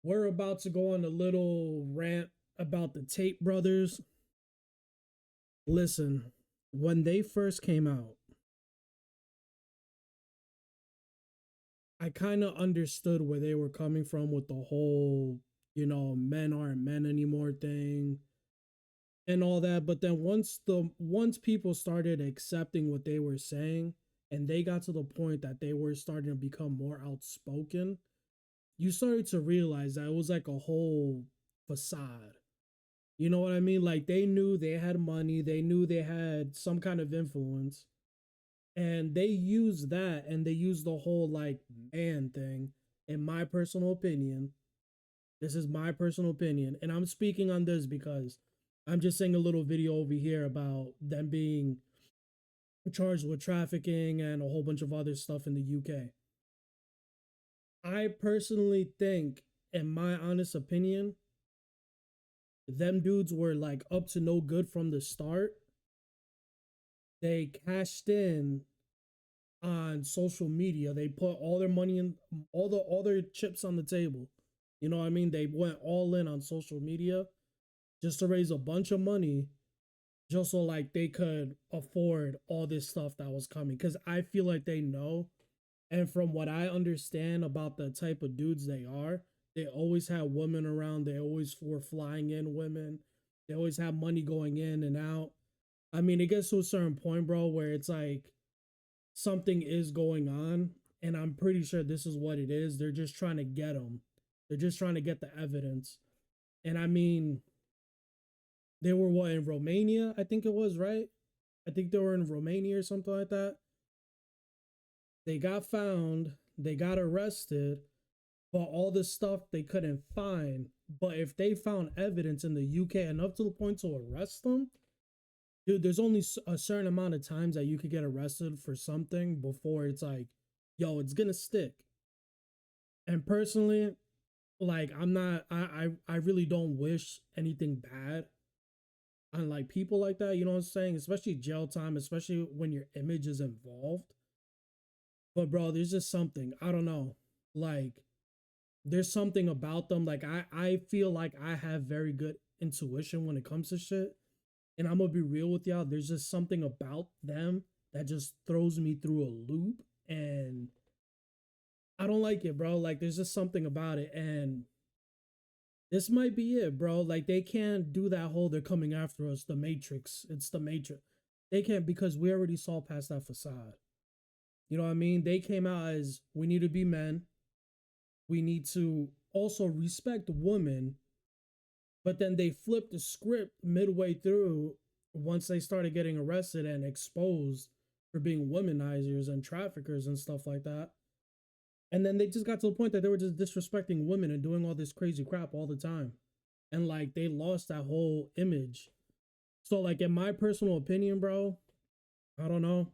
We're about to go on a little rant about the Tate brothers. Listen, when they first came out, I kind of understood where they were coming from with the whole, men aren't men anymore thing and all that. But then once people started accepting what they were saying and they got to the point that they were starting to become more outspoken, you started to realize that it was like a whole facade. You know what I mean? Like they knew they had money, they knew they had some kind of influence, and they used that and they used the whole like man thing. In my personal opinion, this is my personal opinion, and I'm speaking on this because I'm just seeing a little video over here about them being charged with trafficking and a whole bunch of other stuff in the UK. I personally think, in my honest opinion, them dudes were like up to no good from the start. They cashed in on social media. They put all their money in, all their chips on the table. You know what I mean? They went all in on social media just to raise a bunch of money just so like they could afford all this stuff that was coming, cuz I feel like they know, and from what I understand about the type of dudes they always had women around. They always were flying in women. They always have money going in and out. I mean, it gets to a certain point, bro, where it's like something is going on, and I'm pretty sure this is what it is. They're just trying to get them. They're just trying to get the evidence. And I mean, they were what, in Romania? I think it was, right? I think they were in Romania or something like that. They got found, they got arrested, but all this stuff they couldn't find. But if they found evidence in the UK enough to the point to arrest them, dude, there's only a certain amount of times that you could get arrested for something before it's like, yo, it's gonna stick. And personally, like I'm not, I really don't wish anything bad on like people like that. You know what I'm saying? Especially jail time, especially when your image is involved. But bro, there's just something, I don't know, like there's something about them. Like I feel like I have very good intuition when it comes to shit. And I'm gonna be real with y'all. There's just something about them that just throws me through a loop, and I don't like it, bro. Like there's just something about it, and this might be it, bro. Like they can't do that whole "they're coming after us." The Matrix. It's the Matrix. They can't, because we already saw past that facade. You know what I mean? They came out as, we need to be men. We need to also respect women. But then they flipped the script midway through once they started getting arrested and exposed for being womanizers and traffickers and stuff like that. And then they just got to the point that they were just disrespecting women and doing all this crazy crap all the time. And like they lost that whole image. So like in my personal opinion, bro, I don't know.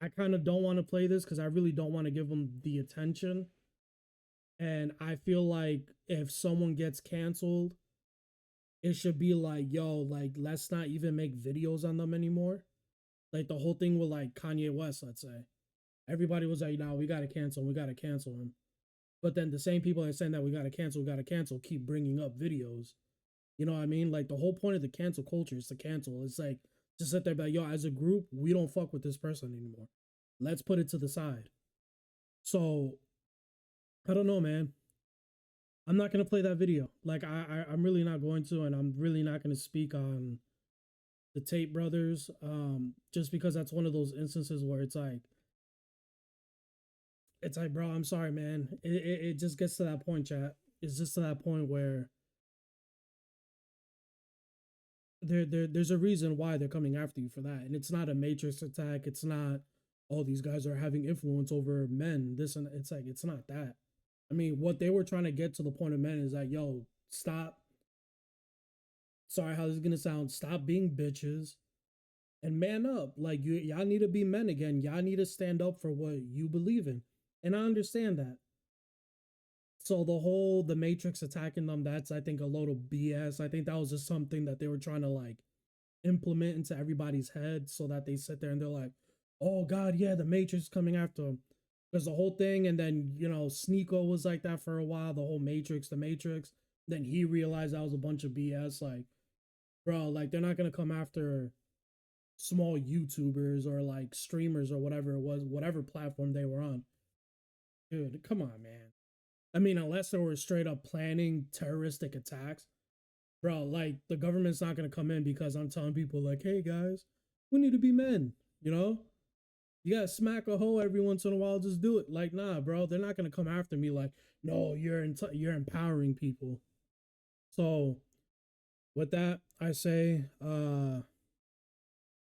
I kind of don't want to play this because I really don't want to give them the attention. And I feel like if someone gets canceled, it should be like, yo, like let's not even make videos on them anymore. Like the whole thing with like Kanye West, let's say. Everybody was like, "No, we gotta cancel him, we gotta cancel him." But then the same people that are saying that we gotta cancel, keep bringing up videos. You know what I mean? Like the whole point of the cancel culture is to cancel. It's like just sit there, like, yo, as a group, we don't fuck with this person anymore. Let's put it to the side. So I don't know, man. I'm not gonna play that video. Like I'm really not going to, and I'm really not gonna speak on the Tate brothers. Just because that's one of those instances where it's like, bro, I'm sorry, man. It just gets to that point, chat. It's just to that point where there's a reason why they're coming after you for that. And it's not a matrix attack. It's not all these guys are having influence over men. This, and it's like it's not that. I mean, what they were trying to get to the point of men is like, yo, stop. Sorry how this is gonna sound. Stop being bitches and man up. Like y'all need to be men again. Y'all need to stand up for what you believe in. And I understand that. So the Matrix attacking them, that's I think a load of BS. I think that was just something that they were trying to like implement into everybody's head so that they sit there and they're like, oh God, yeah, the Matrix coming after them. There's the whole thing, and then Sneeko was like that for a while. The whole the Matrix. Then he realized that was a bunch of BS. Like, bro, like they're not gonna come after small YouTubers or like streamers or whatever it was, whatever platform they were on. Dude, come on, man. I mean, unless they were straight up planning terroristic attacks, bro, like the government's not gonna come in because I'm telling people like, hey guys, we need to be men, you know? You gotta smack a hoe every once in a while, just do it. Like, nah, bro, they're not gonna come after me like, no, you're empowering people. So with that, I say,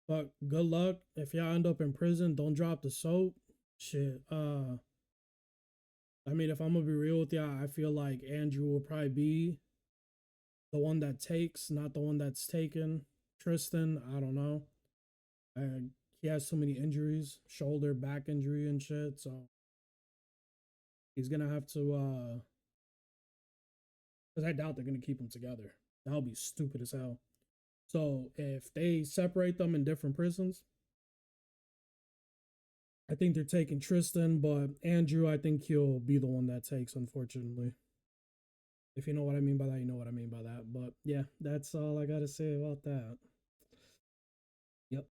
but good luck. If y'all end up in prison, don't drop the soap. Shit. I mean, if I'm gonna be real with y'all, I feel like Andrew will probably be the one that takes, not the one that's taken. Tristan, I don't know. He has so many injuries, shoulder, back injury, and shit. So he's gonna have to. Because I doubt they're gonna keep them together. That would be stupid as hell. So if they separate them in different prisons, I think they're taking Tristan, but Andrew, I think he'll be the one that takes, unfortunately. If you know what I mean by that, you know what I mean by that. But yeah, that's all I gotta say about that.